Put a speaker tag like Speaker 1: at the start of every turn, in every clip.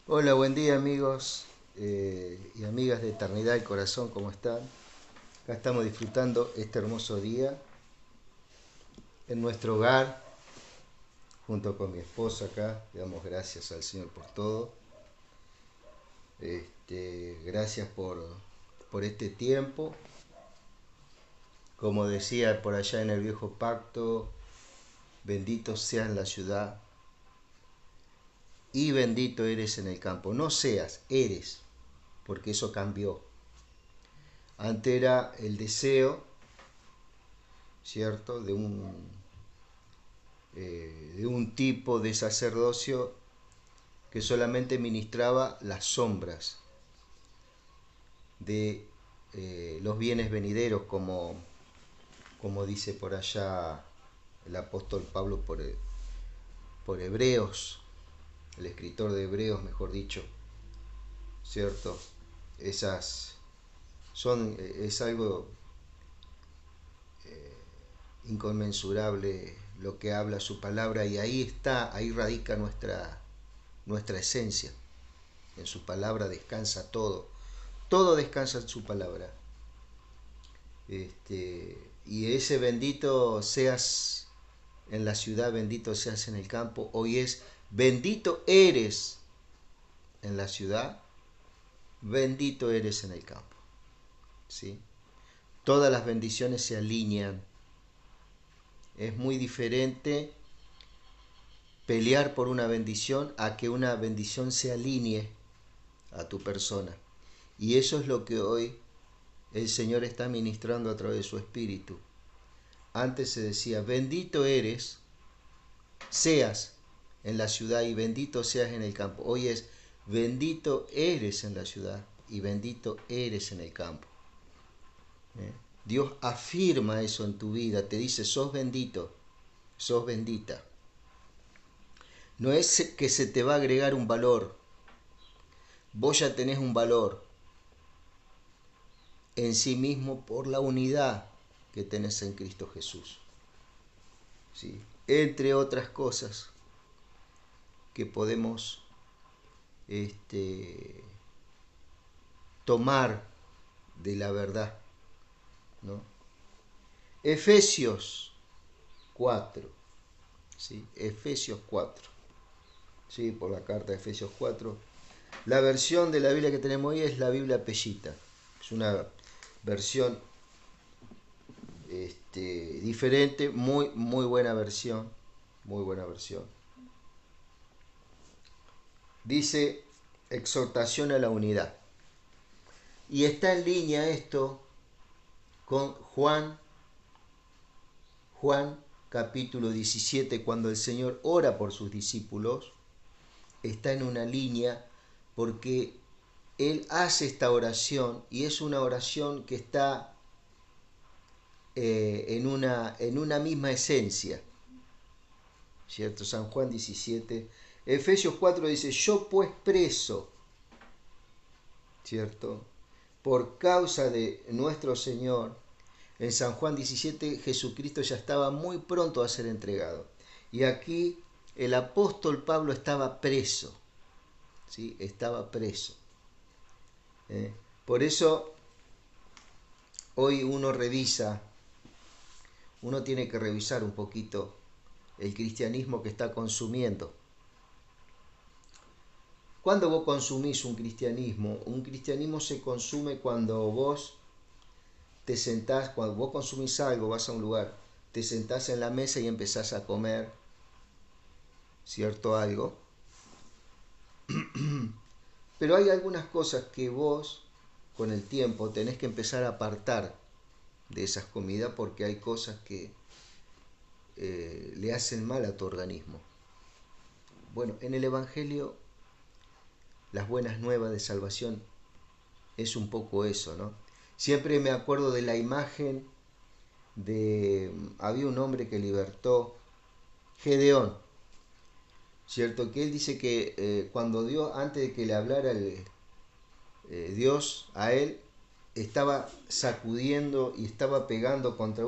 Speaker 1: Hola, buen día amigos y amigas de Eternidad del Corazón, ¿cómo están? Acá estamos disfrutando este hermoso día en nuestro hogar, junto con mi esposa acá. Le damos gracias al Señor por todo. Gracias por este tiempo. Como decía por allá en el viejo pacto, bendito seas la ciudad y bendito eres en el campo. No seas, eres, porque eso cambió. Antes era el deseo, ¿cierto? De un tipo de sacerdocio que solamente ministraba las sombras de los bienes venideros, como dice por allá el apóstol Pablo por Hebreos, el escritor de Hebreos, mejor dicho, ¿cierto? Esas es algo inconmensurable lo que habla su palabra, y ahí está, ahí radica nuestra esencia. En su palabra descansa todo. Todo descansa en su palabra. Y ese bendito seas en la ciudad, bendito seas en el campo. Hoy es bendito eres en la ciudad, bendito eres en el campo. ¿Sí? Todas las bendiciones se alinean. Es muy diferente pelear por una bendición a que una bendición se alinee a tu persona. Y eso es lo que hoy el Señor está ministrando a través de su Espíritu. Antes se decía, bendito eres, seas en la ciudad y bendito seas en el campo. Hoy es, bendito eres en la ciudad y bendito eres en el campo. ¿Eh? Dios afirma eso en tu vida, te dice, sos bendito, sos bendita. No es que se te va a agregar un valor, vos ya tenés un valor en sí mismo por la unidad que tenés en Cristo Jesús. ¿Sí? Entre otras cosas que podemos tomar de la verdad, ¿no? Efesios 4, ¿sí? Efesios 4, ¿sí? Por la carta de Efesios 4. La versión de la Biblia que tenemos hoy es la Biblia Pellita. Es una versión diferente, muy buena versión, muy buena versión. Dice exhortación a la unidad. Y está en línea esto con Juan capítulo 17, cuando el Señor ora por sus discípulos, está en una línea porque Él hace esta oración y es una oración que está en una misma esencia, ¿cierto? San Juan 17, Efesios 4 dice, yo pues preso, ¿cierto? Por causa de nuestro Señor. En San Juan 17 Jesucristo ya estaba muy pronto a ser entregado. Y aquí el apóstol Pablo estaba preso. ¿Sí? Estaba preso. Por eso hoy uno tiene que revisar un poquito el cristianismo que está consumiendo. ¿Cuándo vos consumís un cristianismo? Un cristianismo se consume cuando vos te sentás, cuando vos consumís algo, vas a un lugar, te sentás en la mesa y empezás a comer, ¿cierto? Algo. Pero hay algunas cosas que vos, con el tiempo, tenés que empezar a apartar de esas comidas porque hay cosas que le hacen mal a tu organismo. Bueno, en el Evangelio, las buenas nuevas de salvación es un poco eso, ¿no? Siempre me acuerdo de la imagen había un hombre que libertó, Gedeón, ¿cierto? Que él dice que cuando Dios, antes de que le hablara Dios a él, estaba sacudiendo y estaba pegando contra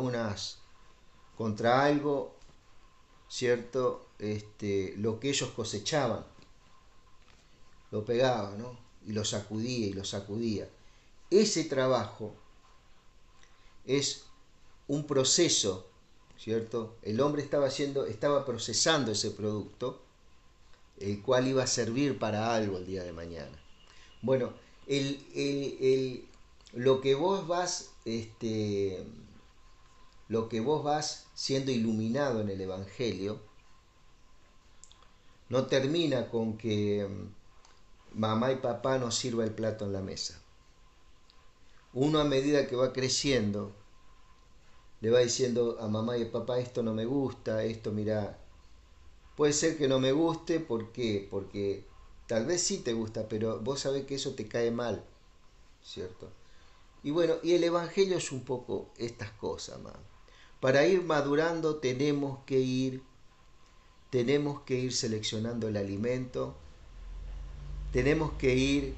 Speaker 1: algo, ¿cierto? Lo que ellos cosechaban. lo pegaba, ¿no? Y lo sacudía y lo sacudía. Ese trabajo es un proceso, ¿cierto? El hombre estaba procesando ese producto, el cual iba a servir para algo el día de mañana. Bueno, lo que vos vas, lo que vos vas siendo iluminado en el Evangelio, no termina con que mamá y papá nos sirva el plato en la mesa. Uno a medida que va creciendo, le va diciendo a mamá y a papá, esto no me gusta, esto mira, puede ser que no me guste, ¿por qué? Porque tal vez sí te gusta, pero vos sabés que eso te cae mal, ¿cierto? Y bueno, y el Evangelio es un poco estas cosas, man. Para ir madurando tenemos que ir seleccionando el alimento, tenemos que ir,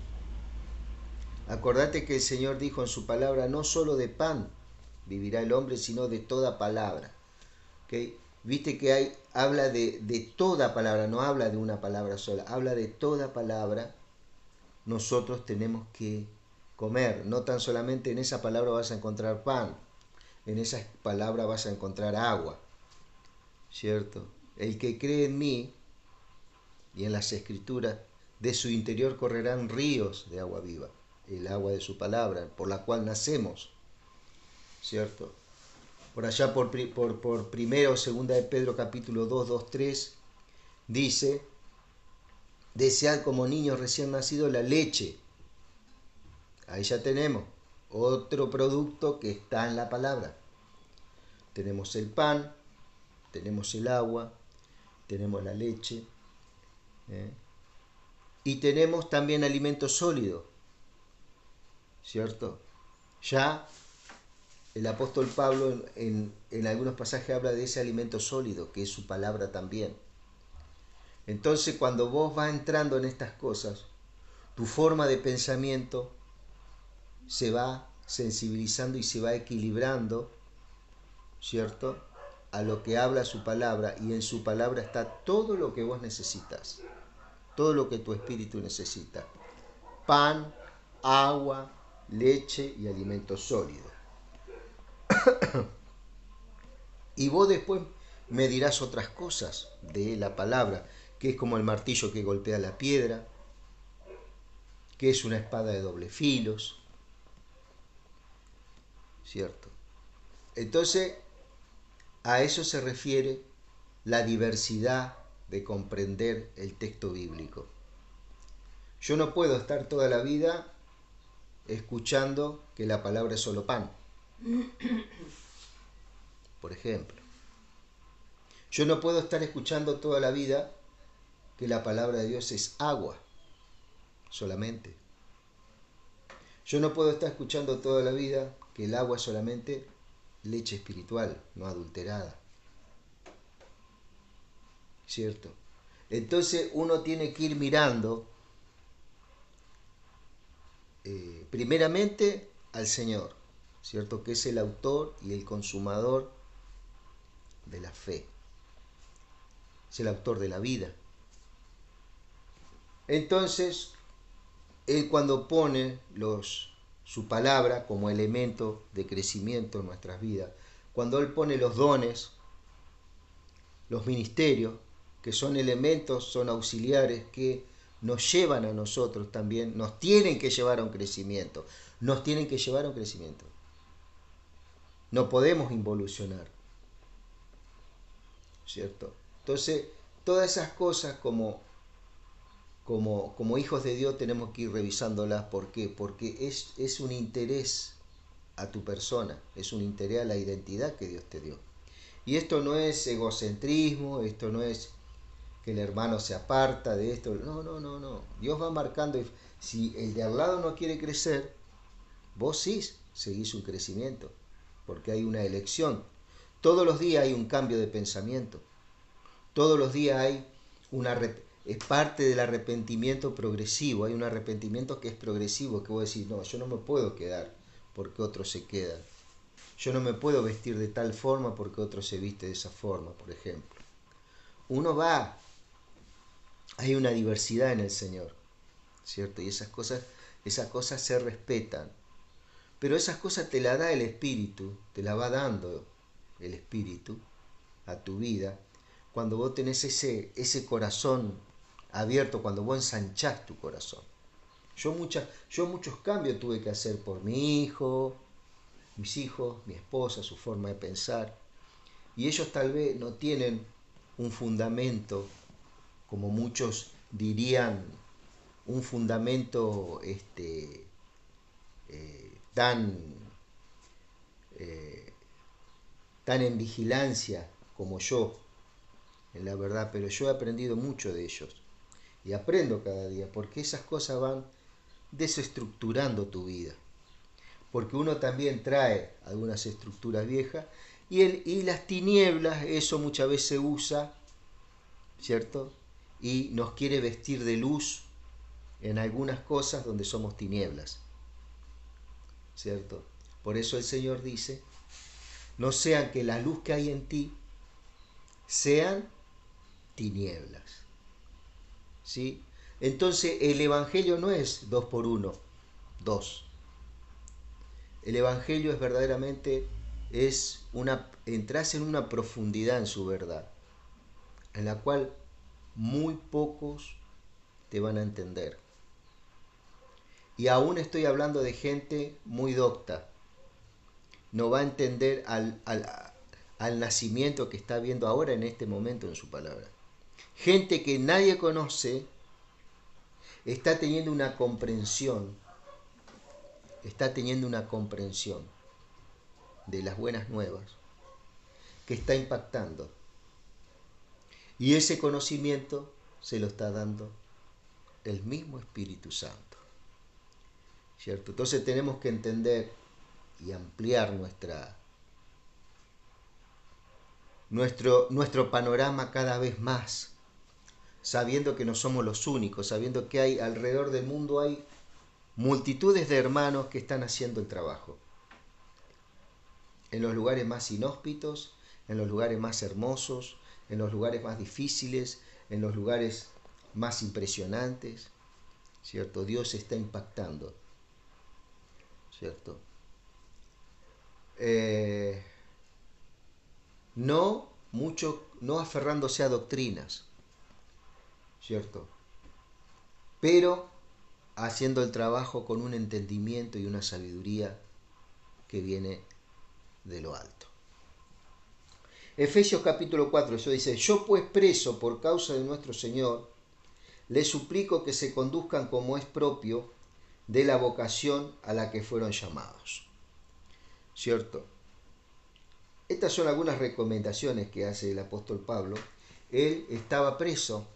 Speaker 1: acordate que el Señor dijo en su palabra, no solo de pan vivirá el hombre, sino de toda palabra. ¿Okay? Viste que habla de toda palabra, no habla de una palabra sola, habla de toda palabra. Nosotros tenemos que comer, no tan solamente en esa palabra vas a encontrar pan, en esa palabra vas a encontrar agua, ¿cierto? El que cree en mí y en las escrituras, de su interior correrán ríos de agua viva, el agua de su palabra, por la cual nacemos, ¿cierto? Por allá por primero o segunda de Pedro capítulo 2, 3, dice, desead como niños recién nacidos la leche. Ahí ya tenemos otro producto que está en la palabra. Tenemos el pan, tenemos el agua, tenemos la leche, y tenemos también alimento sólido, ¿cierto? Ya el apóstol Pablo en algunos pasajes habla de ese alimento sólido, que es su palabra también. Entonces, cuando vos vas entrando en estas cosas, tu forma de pensamiento se va sensibilizando y se va equilibrando, ¿cierto? A lo que habla su palabra, y en su palabra está todo lo que vos necesitas, todo lo que tu espíritu necesita. Pan, agua, leche y alimento sólido. Y vos después me dirás otras cosas de la palabra, que es como el martillo que golpea la piedra, que es una espada de doble filos, ¿cierto? Entonces, a eso se refiere la diversidad de comprender el texto bíblico. Yo no puedo estar toda la vida escuchando que la palabra es solo pan, por ejemplo. Yo no puedo estar escuchando toda la vida que la palabra de Dios es agua, solamente. Yo no puedo estar escuchando toda la vida que el agua es solamente leche espiritual, no adulterada. ¿Cierto? Entonces uno tiene que ir mirando primeramente al Señor, ¿cierto? Que es el autor y el consumador de la fe. Es el autor de la vida. Entonces, Él cuando pone su palabra como elemento de crecimiento en nuestras vidas, cuando Él pone los dones, los ministerios, que son elementos, son auxiliares que nos llevan a nosotros también, nos tienen que llevar a un crecimiento, nos tienen que llevar a un crecimiento. No podemos involucionar, ¿cierto? Entonces, todas esas cosas como hijos de Dios tenemos que ir revisándolas. ¿Por qué? Porque es un interés a tu persona, es un interés a la identidad que Dios te dio. Y esto no es egocentrismo, esto no es que el hermano se aparta de esto. No, no, no, no. Dios va marcando. Si el de al lado no quiere crecer, vos sí seguís un crecimiento, porque hay una elección. Todos los días hay un cambio de pensamiento. Todos los días hay es parte del arrepentimiento progresivo. Hay un arrepentimiento que es progresivo, que vos decís, no, yo no me puedo quedar porque otros se quedan. Yo no me puedo vestir de tal forma porque otro se viste de esa forma, por ejemplo. Hay una diversidad en el Señor. ¿cierto? Y esas cosas se respetan. Pero esas cosas te las da el Espíritu, te las va dando el Espíritu a tu vida, cuando vos tenés ese corazón abierto, cuando vos ensanchás tu corazón. Yo muchos cambios tuve que hacer por mi hijo, mis hijos, mi esposa, su forma de pensar. Y ellos tal vez no tienen un fundamento, como muchos dirían, un fundamento tan, tan en vigilancia como yo, en la verdad, pero yo he aprendido mucho de ellos y aprendo cada día, porque esas cosas van desestructurando tu vida, porque uno también trae algunas estructuras viejas y las tinieblas, eso muchas veces se usa, ¿cierto? Y nos quiere vestir de luz en algunas cosas donde somos tinieblas, ¿cierto? Por eso el Señor dice, no sean que la luz que hay en ti sean tinieblas, ¿sí? Entonces el Evangelio no es 2 por 1, 2. El Evangelio es verdaderamente, entras en una profundidad en su verdad, en la cual muy pocos te van a entender. Y aún estoy hablando de gente muy docta, no va a entender al nacimiento que está viendo ahora en este momento en su palabra. Gente que nadie conoce está teniendo una comprensión de las buenas nuevas que está impactando. Y ese conocimiento se lo está dando el mismo Espíritu Santo, ¿cierto? Entonces tenemos que entender y ampliar nuestro panorama cada vez más, sabiendo que no somos los únicos, sabiendo que hay alrededor del mundo hay multitudes de hermanos que están haciendo el trabajo. En los lugares más inhóspitos, en los lugares más hermosos, en los lugares más difíciles, en los lugares más impresionantes, ¿cierto? Dios está impactando, ¿cierto? No aferrándose a doctrinas, ¿cierto? Pero haciendo el trabajo con un entendimiento y una sabiduría que viene de lo alto. Efesios capítulo 4, eso dice, yo pues preso por causa de nuestro Señor, les suplico que se conduzcan como es propio de la vocación a la que fueron llamados. ¿Cierto? Estas son algunas recomendaciones que hace el apóstol Pablo. Él estaba preso,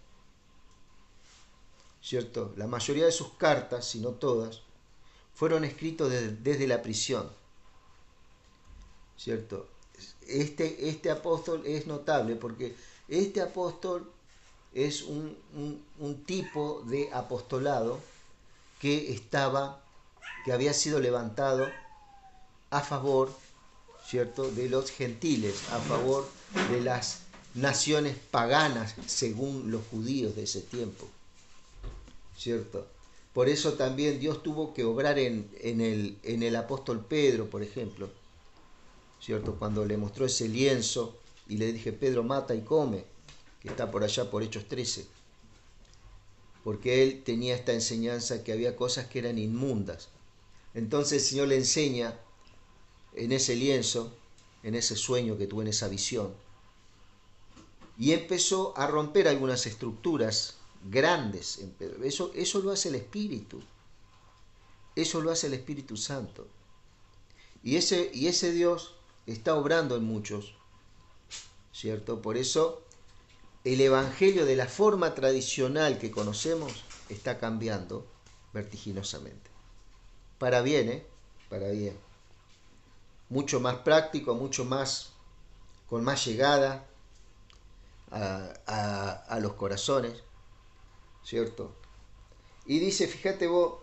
Speaker 1: ¿cierto? La mayoría de sus cartas, si no todas, fueron escritas desde la prisión, ¿cierto? Este apóstol es notable porque este apóstol es un tipo de apostolado que había sido levantado a favor, ¿cierto?, de los gentiles, a favor de las naciones paganas según los judíos de ese tiempo, ¿cierto? Por eso también Dios tuvo que obrar en el apóstol Pedro, por ejemplo, ¿cierto? Cuando le mostró ese lienzo y le dije, Pedro, mata y come, que está por allá por Hechos 13, porque él tenía esta enseñanza que había cosas que eran inmundas. Entonces el Señor le enseña en ese lienzo, en ese sueño que tuvo, en esa visión, y empezó a romper algunas estructuras grandes en Pedro. Eso lo hace el Espíritu, eso lo hace el Espíritu Santo, y ese Dios está obrando en muchos, ¿cierto? Por eso el Evangelio de la forma tradicional que conocemos está cambiando vertiginosamente. Para bien, ¿eh? Para bien. Mucho más práctico, mucho más, con más llegada a los corazones, ¿cierto? Y dice, fíjate vos,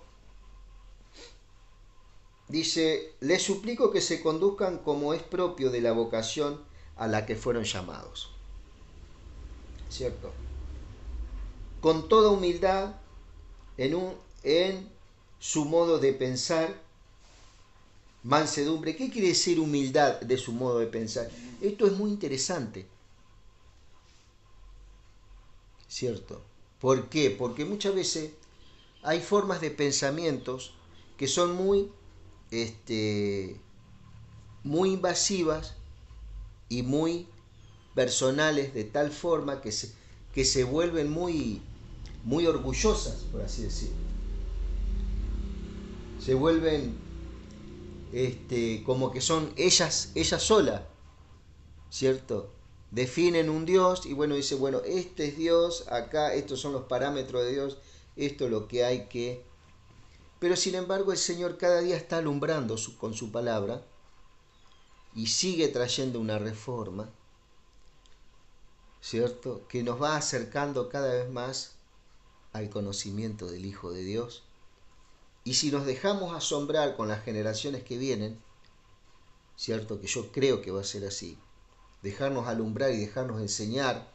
Speaker 1: dice, les suplico que se conduzcan como es propio de la vocación a la que fueron llamados, ¿cierto? Con toda humildad, en su modo de pensar, mansedumbre. ¿Qué quiere decir humildad de su modo de pensar? Esto es muy interesante, ¿cierto? ¿Por qué? Porque muchas veces hay formas de pensamientos que son muy invasivas y muy personales, de tal forma que se vuelven muy orgullosas, por así decirlo. Se vuelven como que son ellas solas, ¿cierto? Definen un Dios y bueno, dice, bueno, este es Dios, acá estos son los parámetros de Dios, esto es lo que hay que... Pero sin embargo el Señor cada día está alumbrando con su palabra y sigue trayendo una reforma, ¿cierto? Que nos va acercando cada vez más al conocimiento del Hijo de Dios. Y si nos dejamos asombrar con las generaciones que vienen, ¿cierto? Que yo creo que va a ser así, dejarnos alumbrar y dejarnos enseñar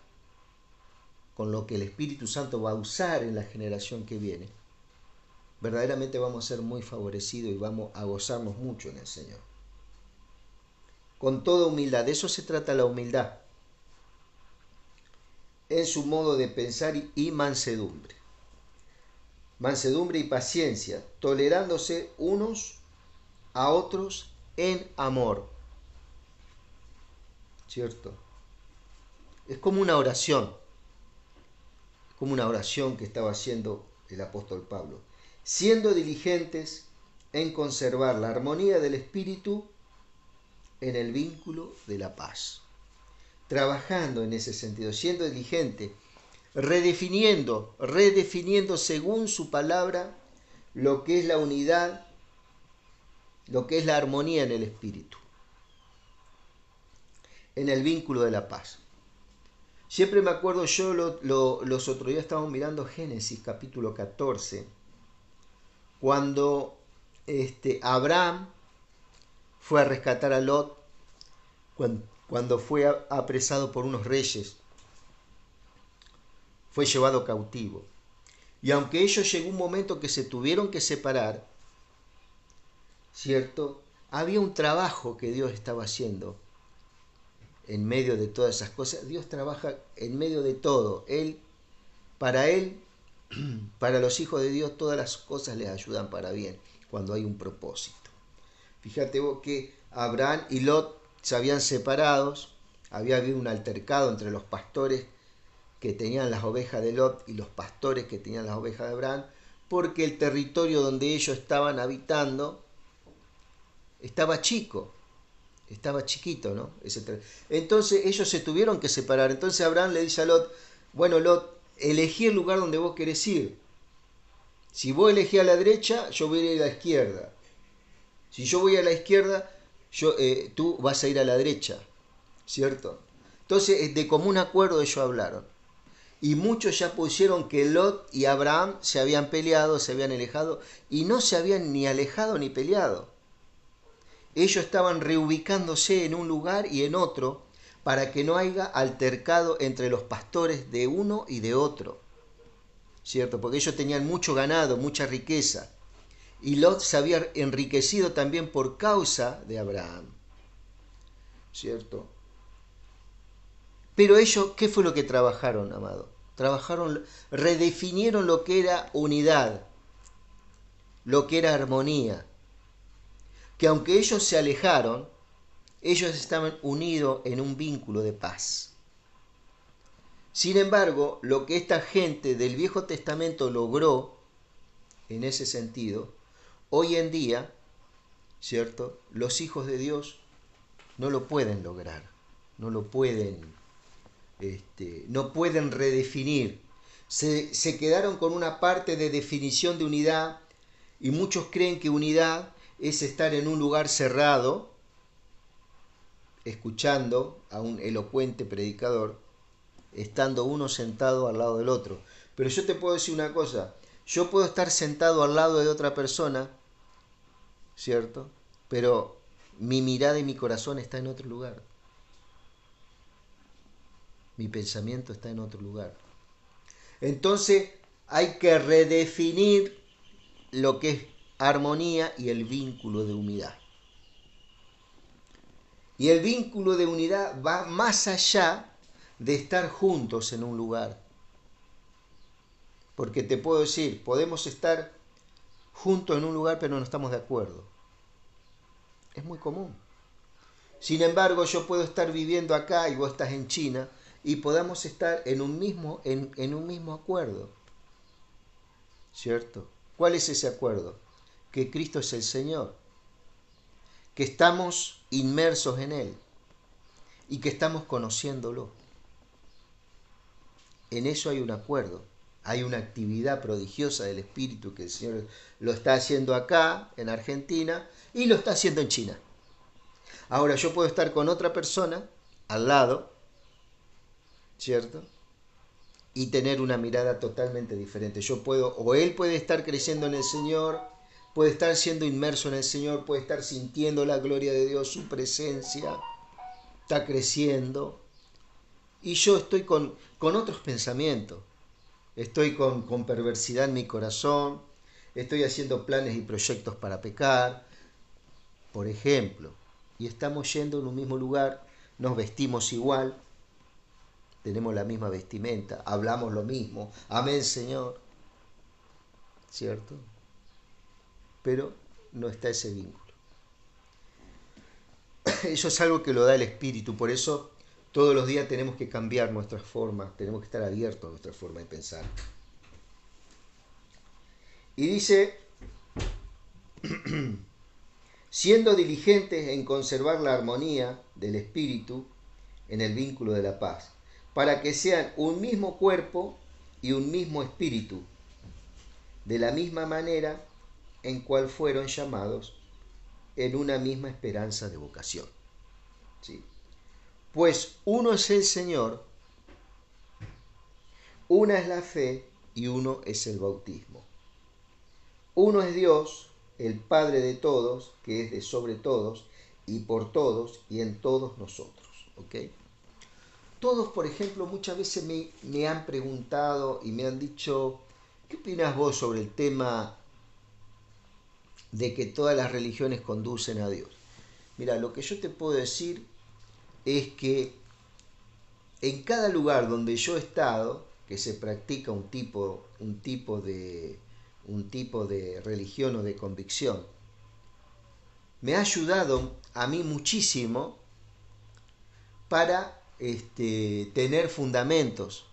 Speaker 1: con lo que el Espíritu Santo va a usar en la generación que viene, verdaderamente vamos a ser muy favorecidos y vamos a gozarnos mucho en el Señor. Con toda humildad, de eso se trata la humildad, en su modo de pensar y mansedumbre. Mansedumbre y paciencia, tolerándose unos a otros en amor, ¿cierto? Es como una oración, que estaba haciendo el apóstol Pablo, siendo diligentes en conservar la armonía del espíritu en el vínculo de la paz. Trabajando en ese sentido, siendo diligente, redefiniendo según su palabra lo que es la unidad, lo que es la armonía en el espíritu, en el vínculo de la paz. Siempre me acuerdo, yo los otros días estábamos mirando Génesis capítulo 14, cuando Abraham fue a rescatar a Lot, cuando fue apresado por unos reyes, fue llevado cautivo. Y aunque ellos llegó un momento que se tuvieron que separar, ¿cierto? Había un trabajo que Dios estaba haciendo en medio de todas esas cosas. Dios trabaja en medio de todo. Él, para los hijos de Dios, todas las cosas les ayudan para bien, cuando hay un propósito. Fíjate vos que Abraham y Lot se habían separado, había habido un altercado entre los pastores que tenían las ovejas de Lot y los pastores que tenían las ovejas de Abraham, porque el territorio donde ellos estaban habitando estaba chiquito, ¿no? Entonces ellos se tuvieron que separar. Entonces Abraham le dice a Lot, bueno Lot, elegí el lugar donde vos querés ir. Si vos elegís a la derecha, yo voy a ir a la izquierda. Si yo voy a la izquierda, tú vas a ir a la derecha, ¿cierto? Entonces de común acuerdo ellos hablaron. Y muchos ya pusieron que Lot y Abraham se habían peleado, se habían alejado, y no se habían ni alejado ni peleado. Ellos estaban reubicándose en un lugar y en otro para que no haya altercado entre los pastores de uno y de otro, ¿cierto? Porque ellos tenían mucho ganado, mucha riqueza. Y Lot se había enriquecido también por causa de Abraham, ¿cierto? Pero ellos, ¿qué fue lo que trabajaron, amado? Redefinieron lo que era unidad, lo que era armonía. Que aunque ellos se alejaron, ellos estaban unidos en un vínculo de paz. Sin embargo, lo que esta gente del Viejo Testamento logró en ese sentido, hoy en día, ¿cierto? Los hijos de Dios no lo pueden lograr, no lo pueden, no pueden redefinir. Se quedaron con una parte de definición de unidad y muchos creen que unidad es estar en un lugar cerrado, escuchando a un elocuente predicador, estando uno sentado al lado del otro. Pero yo te puedo decir una cosa, yo puedo estar sentado al lado de otra persona, ¿cierto? Pero mi mirada y mi corazón está en otro lugar. Mi pensamiento está en otro lugar. Entonces hay que redefinir lo que es armonía y el vínculo de unidad. Y el vínculo de unidad va más allá de estar juntos en un lugar. Porque te puedo decir, podemos estar juntos en un lugar pero no estamos de acuerdo. Es muy común. Sin embargo, yo puedo estar viviendo acá y vos estás en China y podamos estar en un mismo acuerdo. ¿Cierto? ¿Cuál es ese acuerdo? Que Cristo es el Señor, que estamos inmersos en Él y que estamos conociéndolo. En eso hay un acuerdo, hay una actividad prodigiosa del Espíritu que el Señor lo está haciendo acá, en Argentina, y lo está haciendo en China. Ahora yo puedo estar con otra persona al lado, ¿cierto? Y tener una mirada totalmente diferente. Yo puedo, o él puede estar creciendo en el Señor, puede estar siendo inmerso en el Señor, puede estar sintiendo la gloria de Dios, su presencia, está creciendo. Y yo estoy con otros pensamientos. Estoy con perversidad en mi corazón, estoy haciendo planes y proyectos para pecar, por ejemplo. Y estamos yendo en un mismo lugar, nos vestimos igual, tenemos la misma vestimenta, hablamos lo mismo, amén Señor, ¿cierto? Pero no está ese vínculo. Eso es algo que lo da el Espíritu, por eso todos los días tenemos que cambiar nuestras formas, tenemos que estar abiertos a nuestra forma de pensar. Y dice, siendo diligentes en conservar la armonía del Espíritu en el vínculo de la paz, para que sean un mismo cuerpo y un mismo espíritu, de la misma manera en cual fueron llamados en una misma esperanza de vocación. ¿Sí? Pues uno es el Señor, una es la fe y uno es el bautismo. Uno es Dios, el Padre de todos, que es de sobre todos, y por todos, y en todos nosotros. ¿Ok? Todos, por ejemplo, muchas veces me han preguntado y me han dicho, ¿qué opinas vos sobre el tema de que todas las religiones conducen a Dios? Mira, lo que yo te puedo decir es que en cada lugar donde yo he estado, que se practica un tipo de religión o de convicción, me ha ayudado a mí muchísimo para tener fundamentos,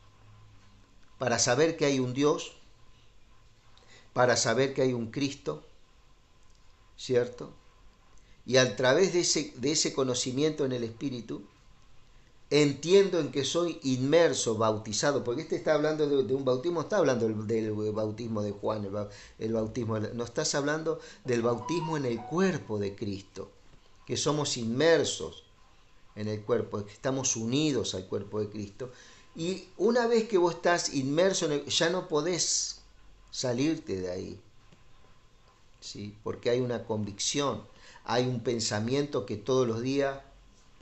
Speaker 1: para saber que hay un Dios, para saber que hay un Cristo, ¿cierto? Y a través de ese conocimiento en el Espíritu, entiendo en que soy inmerso, bautizado, porque está hablando de un bautismo, está hablando del bautismo de Juan, el bautismo, no estás hablando del bautismo en el cuerpo de Cristo, que somos inmersos en el cuerpo, que estamos unidos al cuerpo de Cristo. Y una vez que vos estás inmerso en ya no podés salirte de ahí, ¿sí? Porque hay una convicción, hay un pensamiento que todos los días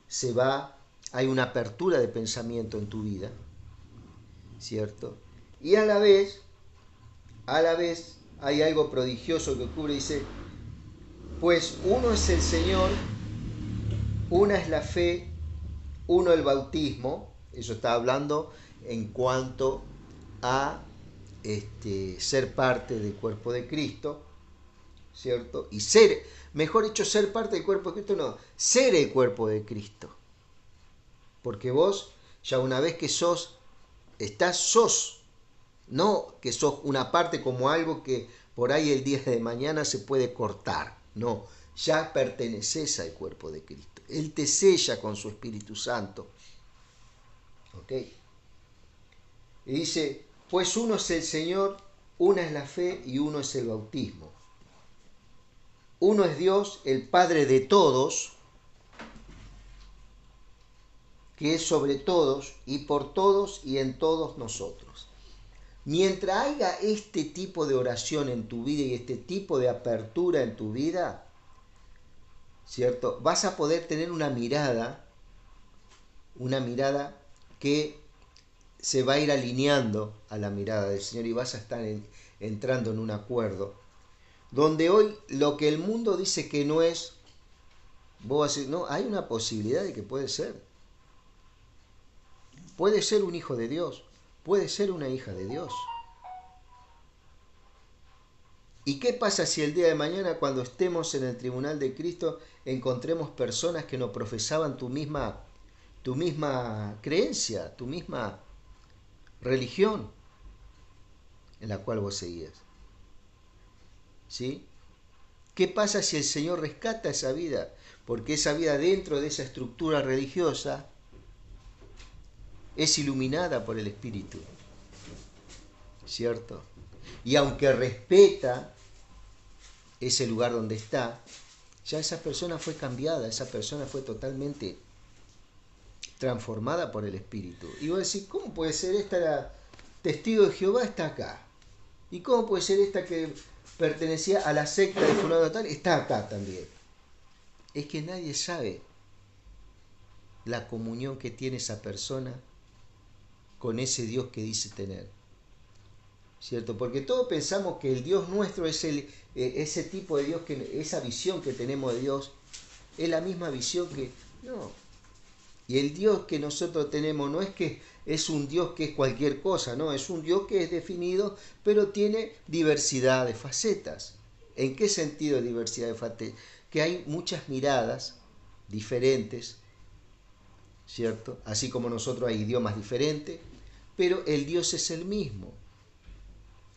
Speaker 1: se va, hay una apertura de pensamiento en tu vida, ¿cierto? Y a la vez hay algo prodigioso que ocurre, dice, pues uno es el Señor, una es la fe, uno el bautismo. Eso está hablando en cuanto a ser parte del cuerpo de Cristo, ¿cierto? Y ser, mejor dicho, ser parte del cuerpo de Cristo, no, ser el cuerpo de Cristo. Porque vos, ya una vez que sos, no que sos una parte como algo que por ahí el día de mañana se puede cortar, no, ya perteneces al cuerpo de Cristo. Él te sella con su Espíritu Santo. ¿Ok? Y dice, pues uno es el Señor, una es la fe y uno es el bautismo. Uno es Dios, el Padre de todos, que es sobre todos y por todos y en todos nosotros. Mientras haya este tipo de oración en tu vida y este tipo de apertura en tu vida, ¿cierto? Vas a poder tener una mirada que se va a ir alineando a la mirada del Señor y vas a estar entrando en un acuerdo donde hoy lo que el mundo dice que no es, vos vas a decir, no, hay una posibilidad de que puede ser. Puede ser un hijo de Dios, puede ser una hija de Dios. ¿Y qué pasa si el día de mañana, cuando estemos en el tribunal de Cristo, encontremos personas que nos profesaban tu misma creencia, tu misma religión en la cual vos seguías? ¿Sí? ¿Qué pasa si el Señor rescata esa vida? Porque esa vida dentro de esa estructura religiosa es iluminada por el Espíritu, ¿cierto? Y aunque respeta ese lugar donde está, ya esa persona fue cambiada, esa persona fue totalmente transformada por el Espíritu. Y vos decís, ¿cómo puede ser esta la testigo de Jehová está acá? ¿Y cómo puede ser esta que pertenecía a la secta de fulano tal está acá también? Es que nadie sabe la comunión que tiene esa persona con ese Dios que dice tener, ¿cierto? Porque todos pensamos que el Dios nuestro es ese tipo de Dios, esa visión que tenemos de Dios es la misma visión que... No. Y el Dios que nosotros tenemos no es que es un Dios que es cualquier cosa, no, es un Dios que es definido, pero tiene diversidad de facetas. ¿En qué sentido diversidad de facetas? Que hay muchas miradas diferentes, ¿cierto? Así como nosotros hay idiomas diferentes, pero el Dios es el mismo.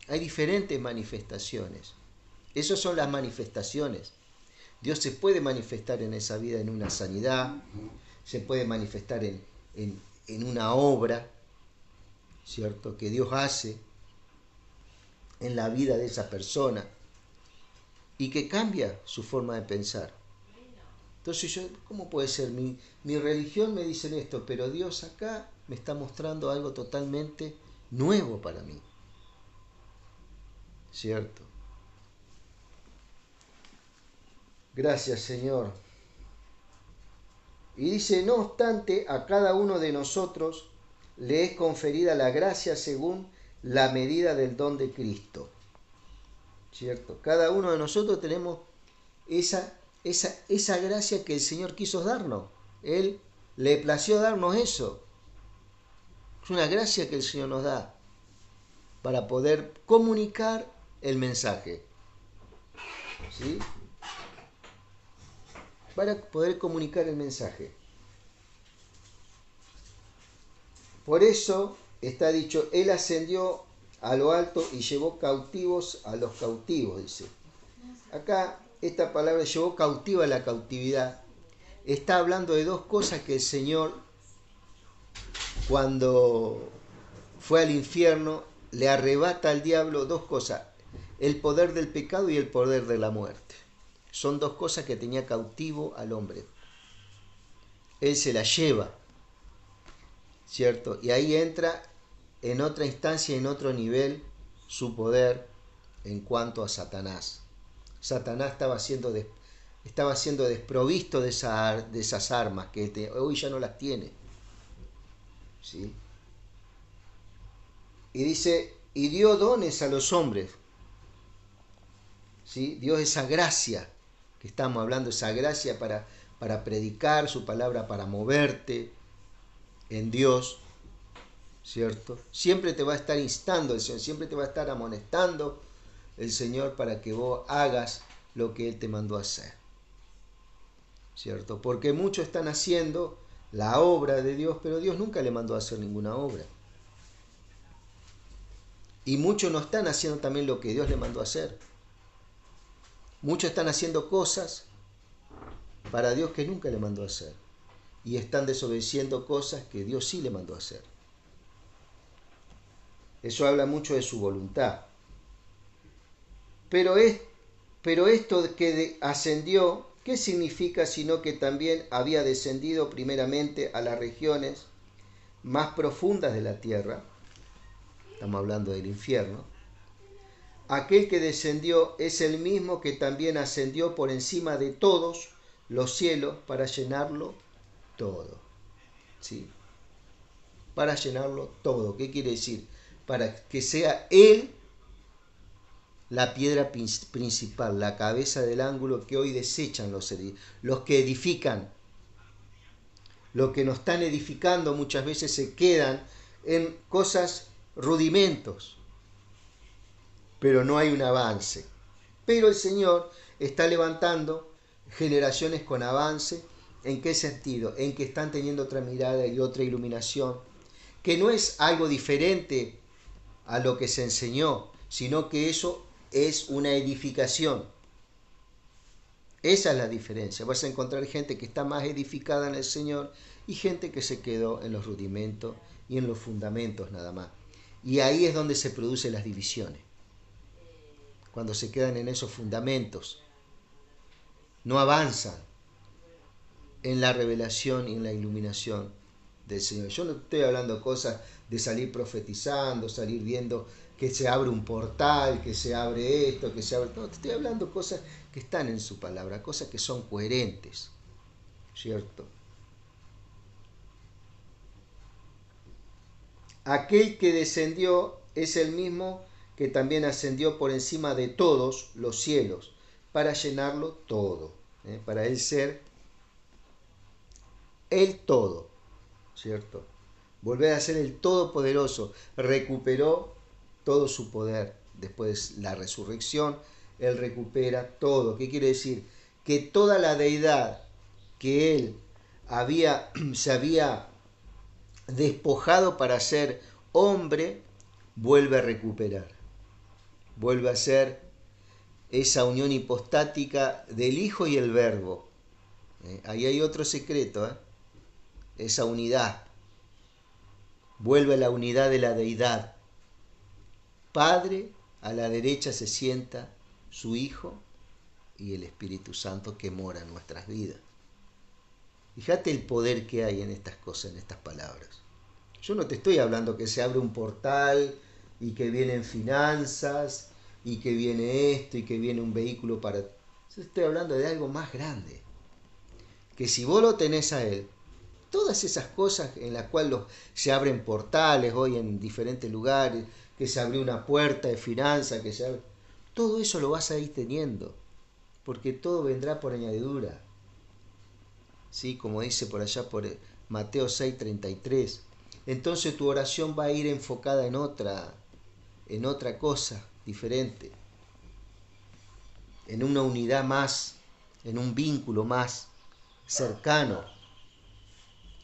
Speaker 1: Hay diferentes manifestaciones. Esas son las manifestaciones. Dios se puede manifestar en esa vida en una sanidad, se puede manifestar en una obra, ¿cierto? Que Dios hace en la vida de esa persona y que cambia su forma de pensar. Entonces yo, ¿cómo puede ser? Mi religión me dice esto, pero Dios acá me está mostrando algo totalmente nuevo para mí, ¿cierto? Gracias, Señor. Y dice, no obstante, a cada uno de nosotros le es conferida la gracia según la medida del don de Cristo, ¿cierto? Cada uno de nosotros tenemos esa gracia que el Señor quiso darnos. Él le plació darnos eso. Es una gracia que el Señor nos da para poder comunicar el mensaje, ¿sí? Para poder comunicar el mensaje. Por eso está dicho, Él ascendió a lo alto y llevó cautivos a los cautivos, dice. Acá esta palabra llevó cautiva a la cautividad. Está hablando de dos cosas que el Señor, cuando fue al infierno, le arrebata al diablo dos cosas. El poder del pecado y el poder de la muerte. Son dos cosas que tenía cautivo al hombre. Él se las lleva, ¿cierto? Y ahí entra en otra instancia, en otro nivel, su poder en cuanto a Satanás. Satanás estaba siendo desprovisto de esas armas que hoy ya no las tiene, ¿sí? Y dice, y dio dones a los hombres, ¿sí? Dio esa gracia que estamos hablando, esa gracia para predicar su palabra, para moverte en Dios, ¿cierto? Siempre te va a estar instando el Señor, siempre te va a estar amonestando el Señor para que vos hagas lo que Él te mandó a hacer, ¿cierto? Porque muchos están haciendo la obra de Dios, pero Dios nunca le mandó a hacer ninguna obra. Y muchos no están haciendo también lo que Dios le mandó a hacer. Muchos están haciendo cosas para Dios que nunca le mandó a hacer. Y están desobedeciendo cosas que Dios sí le mandó a hacer. Eso habla mucho de su voluntad. Pero esto que ascendió, ¿qué significa sino que también había descendido primeramente a las regiones más profundas de la tierra? Estamos hablando del infierno. Aquel que descendió es el mismo que también ascendió por encima de todos los cielos para llenarlo todo, ¿sí? Para llenarlo todo. ¿Qué quiere decir? Para que sea Él la piedra principal, la cabeza del ángulo que hoy desechan los que edifican. Los que nos están edificando muchas veces se quedan en cosas, rudimentos, pero no hay un avance. Pero el Señor está levantando generaciones con avance. ¿En qué sentido? En que están teniendo otra mirada y otra iluminación, que no es algo diferente a lo que se enseñó, sino que eso es una edificación. Esa es la diferencia. Vas a encontrar gente que está más edificada en el Señor y gente que se quedó en los rudimentos y en los fundamentos nada más. Y ahí es donde se producen las divisiones. Cuando se quedan en esos fundamentos, no avanzan en la revelación y en la iluminación del Señor. Yo no estoy hablando cosas de salir profetizando, salir viendo que se abre un portal, que se abre esto, que se abre... No, te estoy hablando cosas que están en su palabra, cosas que son coherentes, ¿cierto? Aquel que descendió es el mismo que también ascendió por encima de todos los cielos, para llenarlo todo, para él ser el todo, ¿cierto? Volver a ser el Todopoderoso, recuperó todo su poder. Después de la resurrección, él recupera todo. ¿Qué quiere decir? Que toda la deidad que él se había despojado para ser hombre, vuelve a recuperar. Vuelve a ser esa unión hipostática del Hijo y el Verbo. Ahí hay otro secreto, esa unidad. Vuelve a la unidad de la deidad. Padre, a la derecha se sienta su Hijo y el Espíritu Santo que mora en nuestras vidas. Fíjate el poder que hay en estas cosas, en estas palabras. Yo no te estoy hablando que se abre un portal y que vienen finanzas y que viene esto y que viene un vehículo para... Yo estoy hablando de algo más grande. Que si vos lo tenés a Él, todas esas cosas en las cuales se abren portales hoy en diferentes lugares, que se abrió una puerta de finanzas, que se abre... Todo eso lo vas a ir teniendo, porque todo vendrá por añadidura. ¿Sí? Como dice por allá por Mateo 6:33. Entonces tu oración va a ir enfocada en otra cosa diferente, en una unidad más, en un vínculo más cercano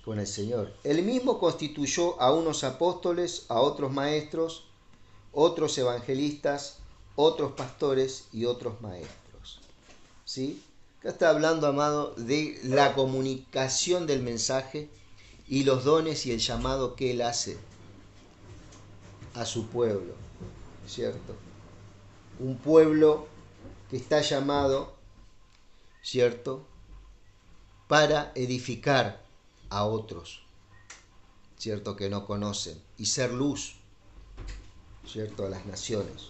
Speaker 1: con el Señor. Él mismo constituyó a unos apóstoles, a otros maestros, otros evangelistas, otros pastores y otros maestros. ¿Sí? Acá está hablando, amado, de la comunicación del mensaje y los dones y el llamado que Él hace a su pueblo, ¿cierto? Un pueblo que está llamado, ¿cierto?, para edificar a otros, ¿cierto?, que no conocen, y ser luz, ¿cierto?, a las naciones.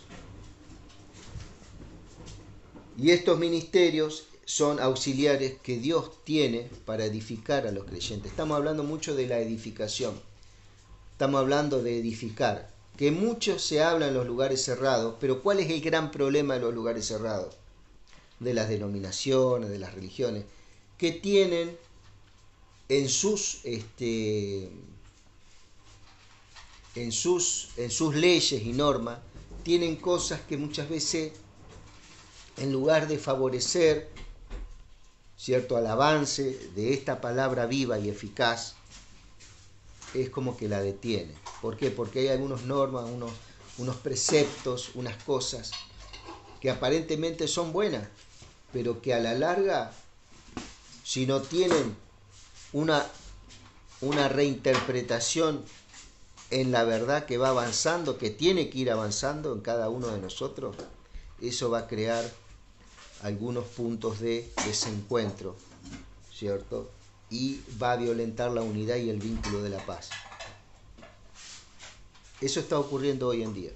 Speaker 1: Y estos ministerios son auxiliares que Dios tiene para edificar a los creyentes. Estamos hablando mucho de la edificación. Estamos hablando de edificar. Que mucho se habla en los lugares cerrados, pero ¿cuál es el gran problema de los lugares cerrados? De las denominaciones, de las religiones, que tienen en sus leyes y normas, tienen cosas que muchas veces, en lugar de favorecer, ¿cierto?, al avance de esta palabra viva y eficaz, es como que la detiene. ¿Por qué? Porque hay algunas normas, unos preceptos, unas cosas que aparentemente son buenas, pero que a la larga, si no tienen una reinterpretación en la verdad que va avanzando, que tiene que ir avanzando en cada uno de nosotros, eso va a crear algunos puntos de desencuentro, ¿cierto? Y va a violentar la unidad y el vínculo de la paz. Eso está ocurriendo hoy en día.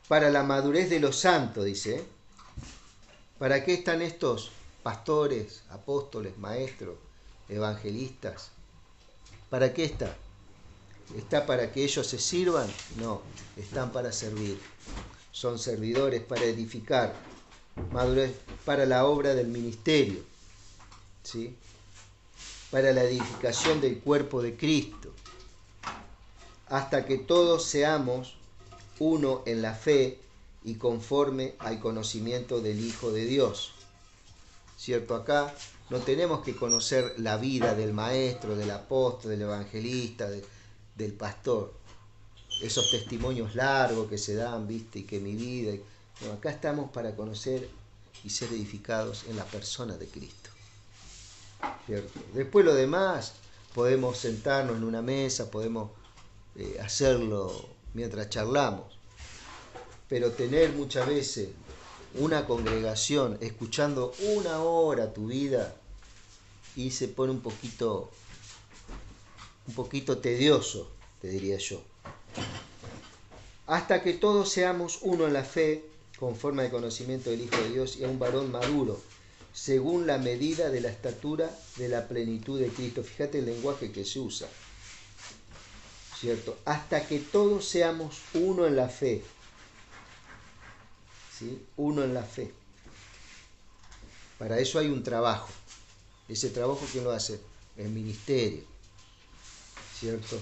Speaker 1: Para la madurez de los santos, dice. ¿Para qué están estos pastores, apóstoles, maestros, evangelistas? ¿Para qué está? ¿Está para que ellos se sirvan? No, están para servir. Son servidores para edificar, madurez para la obra del ministerio, ¿sí? Para la edificación del cuerpo de Cristo, hasta que todos seamos uno en la fe y conforme al conocimiento del Hijo de Dios. ¿Cierto? Acá no tenemos que conocer la vida del maestro, del apóstol, del evangelista, del pastor. Esos testimonios largos que se dan, ¿viste? Y que mi vida... No, acá estamos para conocer y ser edificados en la persona de Cristo. ¿Cierto? Después lo demás, podemos sentarnos en una mesa, podemos hacerlo mientras charlamos. Pero tener muchas veces una congregación escuchando una hora tu vida y se pone un poquito tedioso, te diría yo. Hasta que todos seamos uno en la fe, conforme al conocimiento del Hijo de Dios y a un varón maduro, según la medida de la estatura de la plenitud de Cristo. Fíjate el lenguaje que se usa, ¿cierto? Hasta que todos seamos uno en la fe. ¿Sí? Uno en la fe. Para eso hay un trabajo. Ese trabajo, ¿quién lo hace? El ministerio, ¿cierto?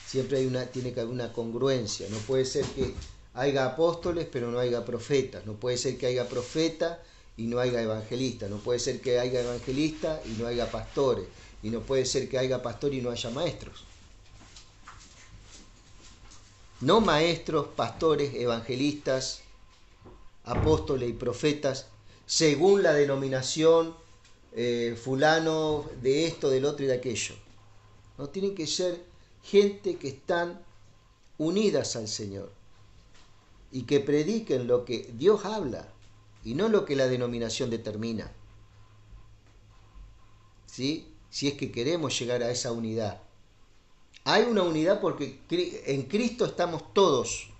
Speaker 1: Siempre tiene que haber una congruencia. No puede ser que haya apóstoles pero no haya profetas. No puede ser que haya profeta y no haya evangelistas. No puede ser que haya evangelistas y no haya pastores. Y no puede ser que haya pastor y no haya maestros. No maestros, pastores, evangelistas, apóstoles y profetas, según la denominación, fulano de esto, del otro y de aquello. No tienen que ser gente que están unidas al Señor y que prediquen lo que Dios habla y no lo que la denominación determina. ¿Sí? Si es que queremos llegar a esa unidad. Hay una unidad porque en Cristo estamos todos.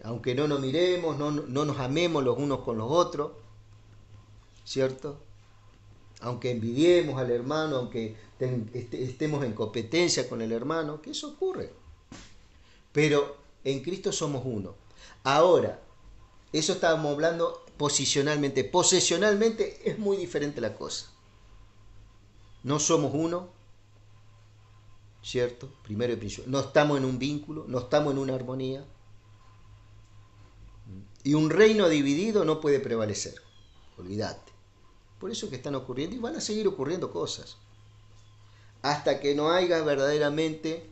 Speaker 1: Aunque no nos miremos, no nos amemos los unos con los otros, ¿cierto? Aunque envidiemos al hermano, aunque estemos en competencia con el hermano, que eso ocurre. Pero en Cristo somos uno. Ahora, eso estábamos hablando posicionalmente. Posesionalmente es muy diferente la cosa. No somos uno, ¿cierto? Primero y principio. No estamos en un vínculo, no estamos en una armonía. Y un reino dividido no puede prevalecer. Olvídate. Por eso que están ocurriendo y van a seguir ocurriendo cosas. Hasta que no haya verdaderamente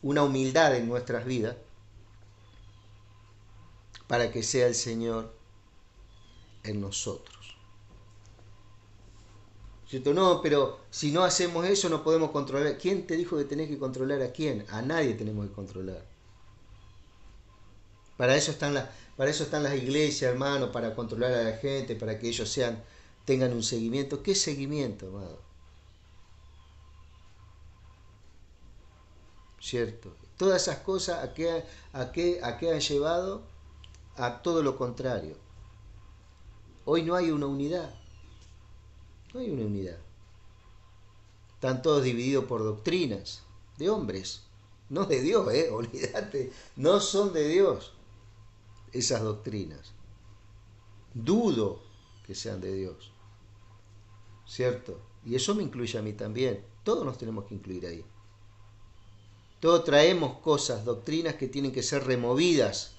Speaker 1: una humildad en nuestras vidas para que sea el Señor en nosotros. ¿Cierto? No, pero si no hacemos eso no podemos controlar. ¿Quién te dijo que tenés que controlar a quién? A nadie tenemos que controlar. Para eso están las iglesias, hermano, para controlar a la gente, para que ellos tengan un seguimiento. ¿Qué seguimiento, amado? ¿Cierto? Todas esas cosas ¿a qué han llevado? A todo lo contrario. Hoy no hay una unidad. No hay una unidad. Están todos divididos por doctrinas de hombres, no de Dios, olvídate, no son de Dios esas doctrinas. Dudo que sean de Dios, ¿cierto? Y eso me incluye a mí también. Todos nos tenemos que incluir ahí. Todos traemos cosas, doctrinas que tienen que ser removidas.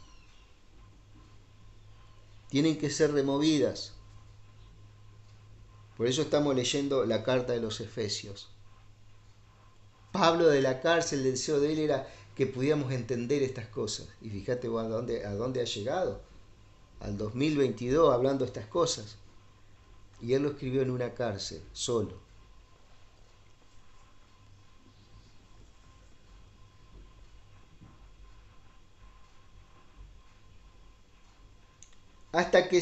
Speaker 1: Tienen que ser removidas. Por eso estamos leyendo la carta de los Efesios. Pablo de la cárcel, el deseo de él era que pudiéramos entender estas cosas. Y fíjate vos a dónde ha llegado. Al 2022 hablando estas cosas. Y él lo escribió en una cárcel, solo. Hasta que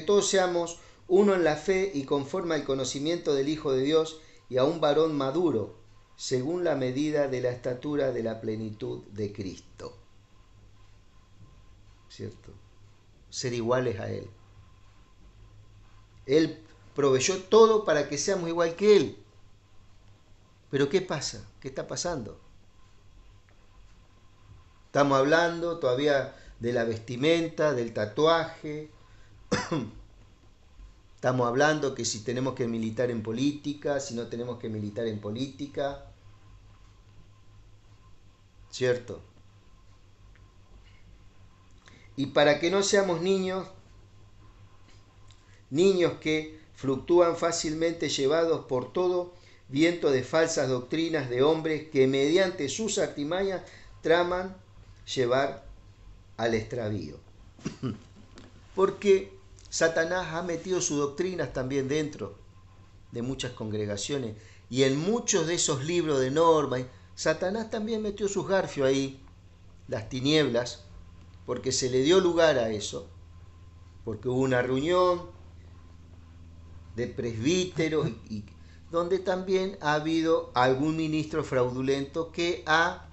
Speaker 1: todos seamos uno en la fe y conforme al conocimiento del Hijo de Dios y a un varón maduro, según la medida de la estatura de la plenitud de Cristo. ¿Cierto? Ser iguales a Él. Él proveyó todo para que seamos igual que Él. Pero ¿qué pasa? ¿Qué está pasando? Estamos hablando todavía de la vestimenta, del tatuaje. Estamos hablando que si tenemos que militar en política, si no tenemos que militar en política. ¿Cierto? Y para que no seamos niños que fluctúan fácilmente llevados por todo viento de falsas doctrinas de hombres que mediante sus artimañas traman llevar al extravío. Porque Satanás ha metido sus doctrinas también dentro de muchas congregaciones y en muchos de esos libros de normas, Satanás también metió sus garfios ahí, las tinieblas, porque se le dio lugar a eso, porque hubo una reunión de presbíteros y donde también ha habido algún ministro fraudulento que ha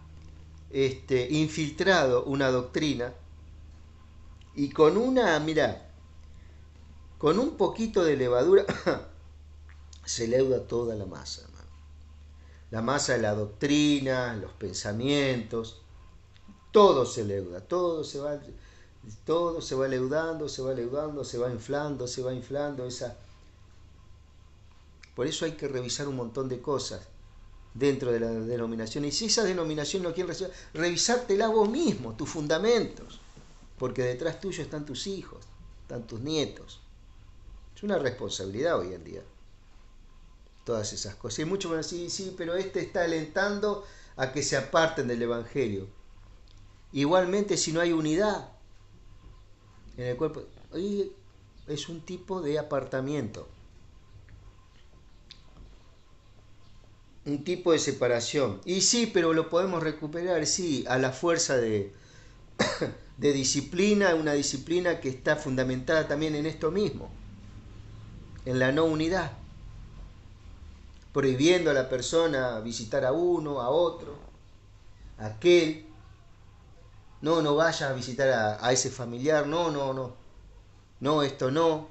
Speaker 1: infiltrado una doctrina y con con un poquito de levadura se leuda toda la masa, hermano. La masa de la doctrina, los pensamientos, todo se leuda, todo se va leudando, se va inflando Por eso hay que revisar un montón de cosas dentro de la denominación. Y si esa denominación no quiere revisártela vos mismo, tus fundamentos, porque detrás tuyo están tus hijos, están tus nietos. Es una responsabilidad hoy en día, todas esas cosas. Y muchos van a decir, sí, pero está alentando a que se aparten del Evangelio. Igualmente, si no hay unidad en el cuerpo, es un tipo de apartamiento, un tipo de separación. Y sí, pero lo podemos recuperar, sí, a la fuerza de disciplina, una disciplina que está fundamentada también en esto mismo, en la no unidad, prohibiendo a la persona visitar a uno, a otro, a aquel. No vayas a visitar a ese familiar, no, esto no.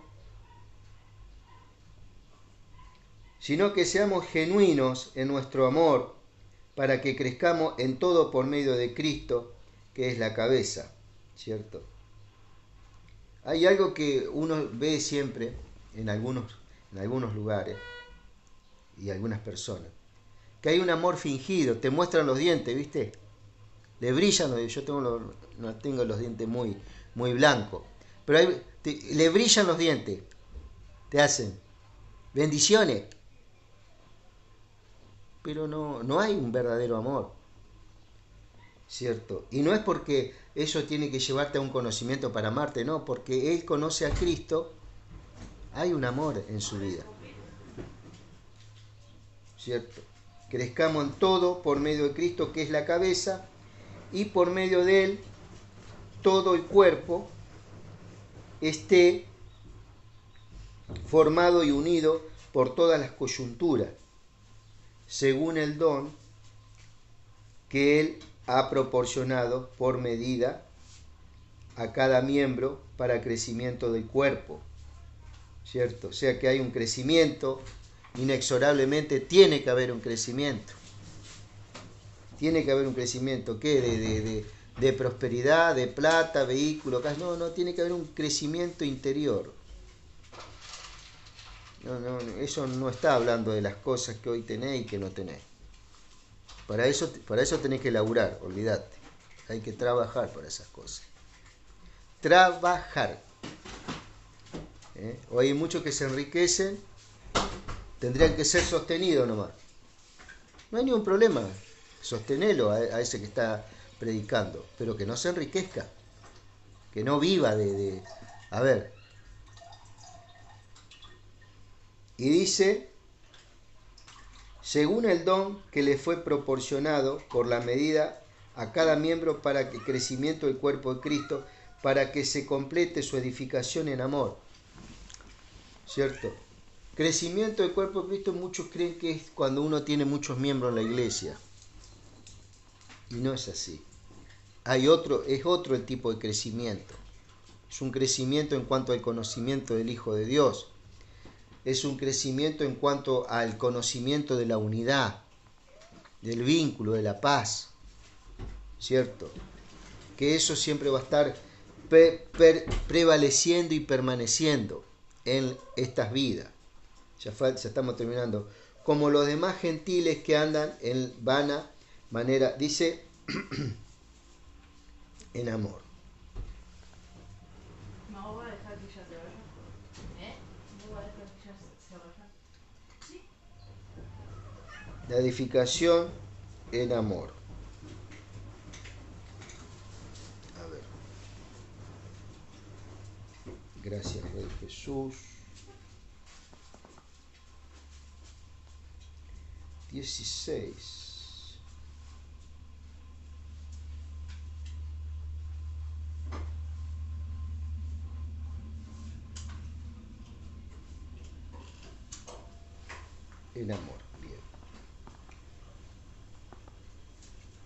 Speaker 1: Sino que seamos genuinos en nuestro amor para que crezcamos en todo por medio de Cristo, que es la cabeza, ¿cierto? Hay algo que uno ve siempre en algunos lugares y algunas personas, que hay un amor fingido, te muestran los dientes, ¿viste? Le brillan los dientes, yo no tengo los dientes muy blancos, pero le brillan los dientes, te hacen bendiciones, pero no hay un verdadero amor, ¿cierto? Y no es porque eso tiene que llevarte a un conocimiento para amarte, no, porque él conoce a Cristo, hay un amor en su vida, ¿cierto? Crezcamos en todo por medio de Cristo, que es la cabeza, y por medio de él todo el cuerpo esté formado y unido por todas las coyunturas, según el don que él ha proporcionado por medida a cada miembro para crecimiento del cuerpo, ¿cierto? O sea que hay un crecimiento, inexorablemente tiene que haber un crecimiento. Tiene que haber un crecimiento, ¿qué? De prosperidad, de plata, vehículo, no, tiene que haber un crecimiento interior. No, eso no está hablando de las cosas que hoy tenés y que no tenés. Para eso tenés que laburar, olvídate. Hay que trabajar para esas cosas. Trabajar. Hoy hay muchos que se enriquecen, tendrían que ser sostenidos nomás. No hay ningún problema, sostenelo a ese que está predicando, pero que no se enriquezca, que no viva a ver. Y dice, según el don que le fue proporcionado por la medida a cada miembro para que crecimiento del cuerpo de Cristo, para que se complete su edificación en amor. ¿Cierto? Crecimiento del cuerpo de Cristo, muchos creen que es cuando uno tiene muchos miembros en la iglesia. Y no es así. Es otro el tipo de crecimiento. Es un crecimiento en cuanto al conocimiento del Hijo de Dios. Es un crecimiento en cuanto al conocimiento de la unidad. del vínculo, de la paz, ¿cierto? Que eso siempre va a estar prevaleciendo y permaneciendo en estas vidas. Ya estamos terminando. Como los demás gentiles que andan en vana manera, dice, en amor.
Speaker 2: ¿No va a dejar que ya se vaya? ¿No va a dejar que ya se vaya? Sí.
Speaker 1: La edificación en amor. A ver. Gracias, Rey Jesús. 16. El amor, bien.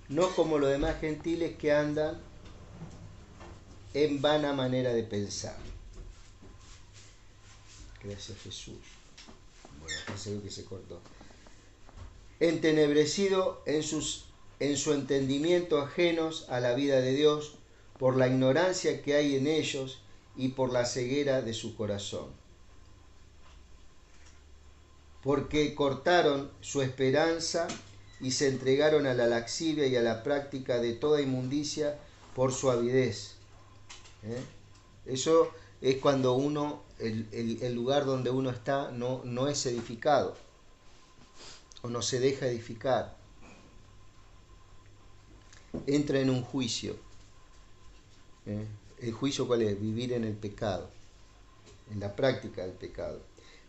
Speaker 1: No como los demás gentiles que andan en vana manera de pensar. Gracias, Jesús. Bueno, acá se ve que se cortó. Entenebrecido en su entendimiento ajenos a la vida de Dios por la ignorancia que hay en ellos y por la ceguera de su corazón. Porque cortaron su esperanza y se entregaron a la laxivia y a la práctica de toda inmundicia por su avidez. Eso es cuando uno, el lugar donde uno está no es edificado o no se deja edificar. Entra en un juicio. ¿El juicio cuál es? Vivir en el pecado, en la práctica del pecado.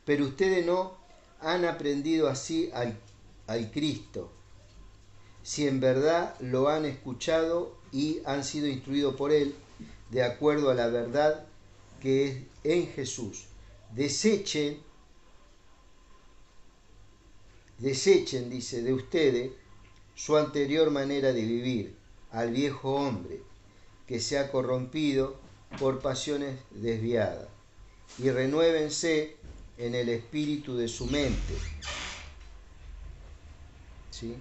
Speaker 1: Pero ustedes no han aprendido así al Cristo, si en verdad lo han escuchado y han sido instruidos por Él, de acuerdo a la verdad que es en Jesús. Desechen, dice, de ustedes su anterior manera de vivir, al viejo hombre, que se ha corrompido por pasiones desviadas, y renuévense en el espíritu de su mente. ¿Sí?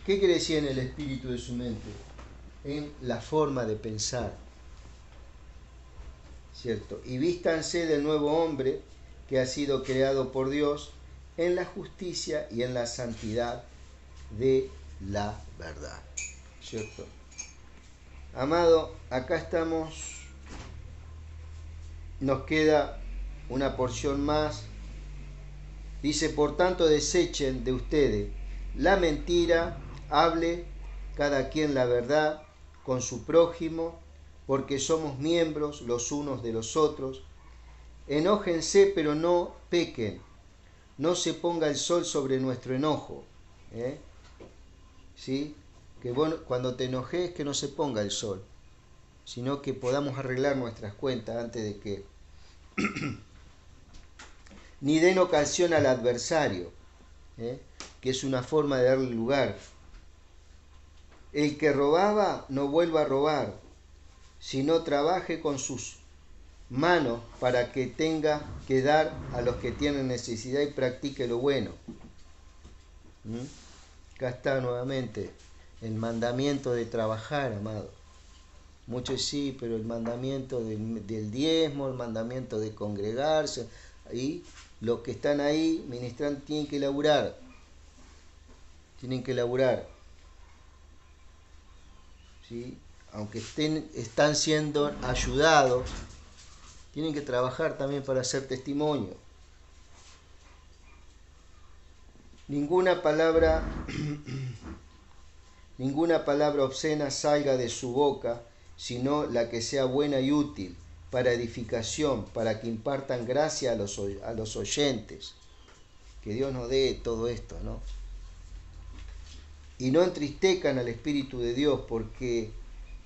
Speaker 1: ¿Qué quiere decir en el espíritu de su mente? En la forma de pensar, ¿cierto? Y vístanse del nuevo hombre que ha sido creado por Dios en la justicia y en la santidad de la verdad, ¿cierto? Amado, acá estamos, nos queda una porción más. Dice, por tanto, desechen de ustedes la mentira, hable cada quien la verdad con su prójimo, porque somos miembros los unos de los otros. Enójense, pero no pequen. No se ponga el sol sobre nuestro enojo. ¿Sí? Que bueno, cuando te enojes, que no se ponga el sol, sino que podamos arreglar nuestras cuentas antes de que... Ni den ocasión al adversario, que es una forma de darle lugar. El que robaba no vuelva a robar, sino trabaje con sus manos para que tenga que dar a los que tienen necesidad y practique lo bueno. Acá está nuevamente el mandamiento de trabajar, amado. Muchos sí, pero el mandamiento del diezmo, el mandamiento de congregarse, y los que están ahí ministrando tienen que laburar. ¿Sí? Aunque están siendo ayudados, tienen que trabajar también para hacer testimonio. Ninguna palabra obscena salga de su boca, sino la que sea buena y útil para edificación, para que impartan gracia a los oyentes. Que Dios nos dé todo esto, ¿no? Y no entristezcan al Espíritu de Dios, porque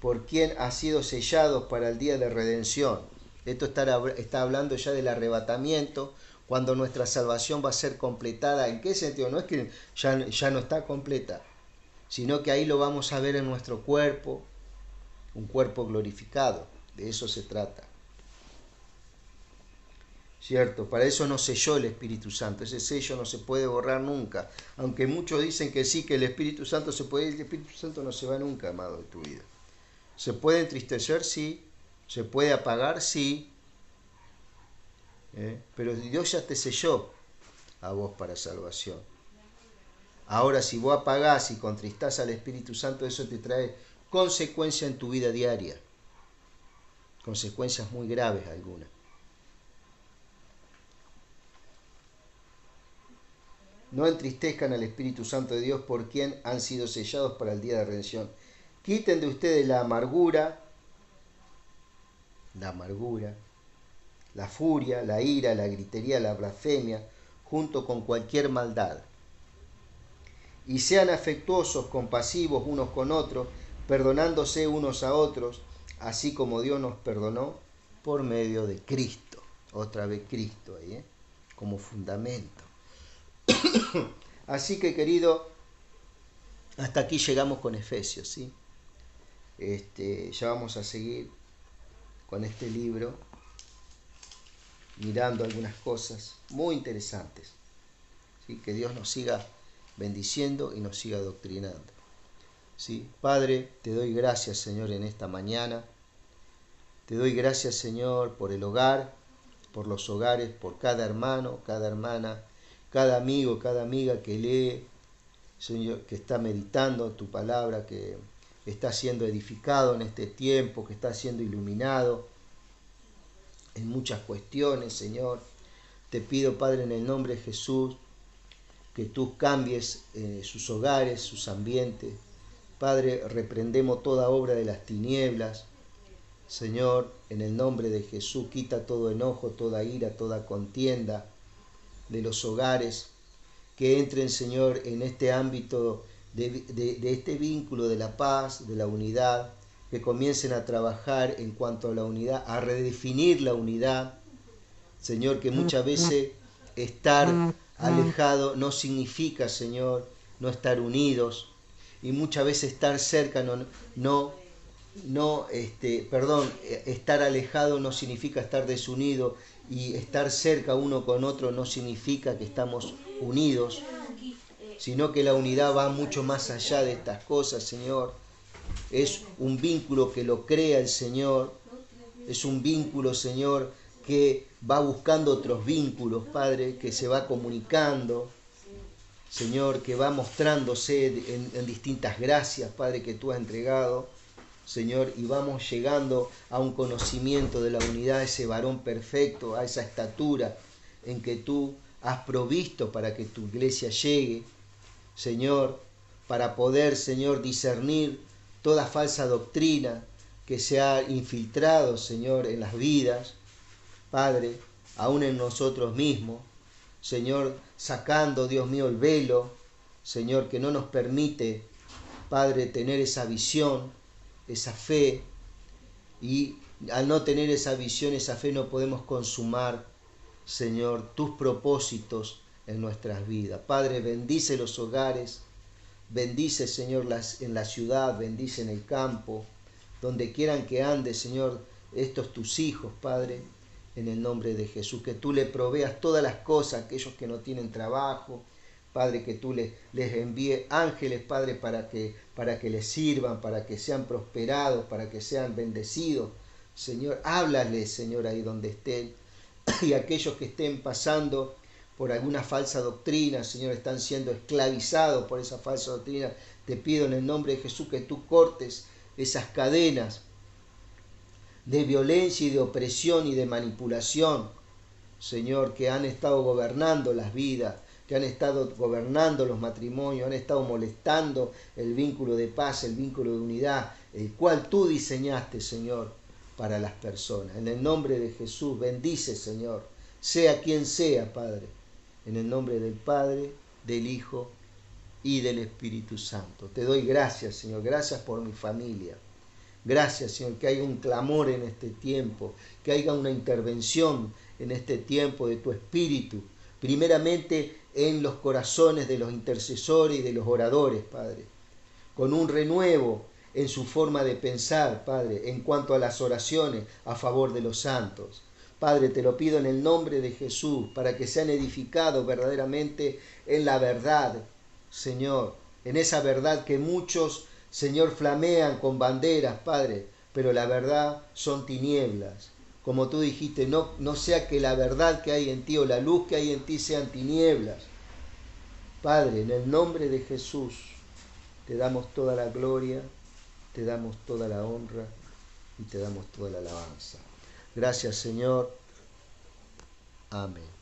Speaker 1: por quien ha sido sellados para el día de redención. Esto está hablando ya del arrebatamiento, cuando nuestra salvación va a ser completada. ¿En qué sentido? No es que ya no está completa, sino que ahí lo vamos a ver en nuestro cuerpo, un cuerpo glorificado. De eso se trata. ¿cierto? Para eso nos selló el Espíritu Santo. Ese sello no se puede borrar nunca. Aunque muchos dicen que sí, que el Espíritu Santo se puede ir, el Espíritu Santo no se va nunca, amado, de tu vida. ¿Se puede entristecer? Sí. ¿Se puede apagar? Sí. Pero Dios ya te selló a vos para salvación. Ahora, si vos apagás y contristás al Espíritu Santo, eso te trae consecuencias en tu vida diaria. Consecuencias muy graves algunas. No entristezcan al Espíritu Santo de Dios, por quien han sido sellados para el día de redención. Quiten de ustedes la amargura, la furia, la ira, la gritería, la blasfemia, junto con cualquier maldad. Y sean afectuosos, compasivos unos con otros, perdonándose unos a otros, así como Dios nos perdonó por medio de Cristo. Otra vez Cristo ahí, como fundamento. Así que, querido, hasta aquí llegamos con Efesios, ¿sí? Ya vamos a seguir con este libro, mirando algunas cosas muy interesantes, ¿sí? Que Dios nos siga bendiciendo y nos siga adoctrinando, ¿sí? Padre, te doy gracias, Señor, en esta mañana. Te doy gracias, Señor, por el hogar, por los hogares, por cada hermano, cada hermana, cada amigo, cada amiga que lee, Señor, que está meditando tu palabra, que está siendo edificado en este tiempo, que está siendo iluminado en muchas cuestiones, Señor. Te pido, Padre, en el nombre de Jesús, que tú cambies sus hogares, sus ambientes. Padre, reprendemos toda obra de las tinieblas. Señor, en el nombre de Jesús, quita todo enojo, toda ira, toda contienda de los hogares. Que entren, Señor, en este ámbito de este vínculo de la paz, de la unidad. Que comiencen a trabajar en cuanto a la unidad, a redefinir la unidad. Señor, que muchas veces estar alejado no significa, Señor, no estar unidos. Y muchas veces estar cerca estar alejado no significa estar desunido, y estar cerca uno con otro no significa que estamos unidos, sino que la unidad va mucho más allá de estas cosas, Señor. Es un vínculo que lo crea el Señor, es un vínculo, Señor, que va buscando otros vínculos, Padre, que se va comunicando, Señor, que va mostrándose en distintas gracias, Padre, que tú has entregado, Señor, y vamos llegando a un conocimiento de la unidad, ese varón perfecto, a esa estatura en que tú has provisto para que tu iglesia llegue, Señor, para poder, Señor, discernir toda falsa doctrina que se ha infiltrado, Señor, en las vidas, Padre, aún en nosotros mismos, Señor, sacando, Dios mío, el velo, Señor, que no nos permite, Padre, tener esa visión, esa fe, y al no tener esa visión, esa fe, no podemos consumar, Señor, tus propósitos en nuestras vidas. Padre, bendice los hogares, bendice, Señor, en la ciudad, bendice en el campo, donde quieran que ande, Señor, estos tus hijos, Padre, en el nombre de Jesús, que tú le proveas todas las cosas a aquellos que no tienen trabajo, Padre, que tú les envíes ángeles, Padre, para que les sirvan, para que sean prosperados, para que sean bendecidos. Señor, háblales, Señor, ahí donde estén. Y aquellos que estén pasando por alguna falsa doctrina, Señor, están siendo esclavizados por esa falsa doctrina, te pido en el nombre de Jesús que tú cortes esas cadenas de violencia y de opresión y de manipulación, Señor, que han estado gobernando las vidas, que han estado gobernando los matrimonios, han estado molestando el vínculo de paz, el vínculo de unidad, el cual tú diseñaste, Señor, para las personas. En el nombre de Jesús, bendice, Señor, sea quien sea, Padre, en el nombre del Padre, del Hijo y del Espíritu Santo. Te doy gracias, Señor, gracias por mi familia. Gracias, Señor, que haya un clamor en este tiempo, que haya una intervención en este tiempo de tu Espíritu, primeramente en los corazones de los intercesores y de los oradores, Padre, con un renuevo en su forma de pensar, Padre, en cuanto a las oraciones a favor de los santos. Padre, te lo pido en el nombre de Jesús, para que sean edificados verdaderamente en la verdad, Señor, en esa verdad que muchos, Señor, flamean con banderas, Padre, pero la verdad son tinieblas. Como tú dijiste, no sea que la verdad que hay en ti o la luz que hay en ti sean tinieblas. Padre, en el nombre de Jesús, te damos toda la gloria, te damos toda la honra y te damos toda la alabanza. Gracias, Señor. Amén.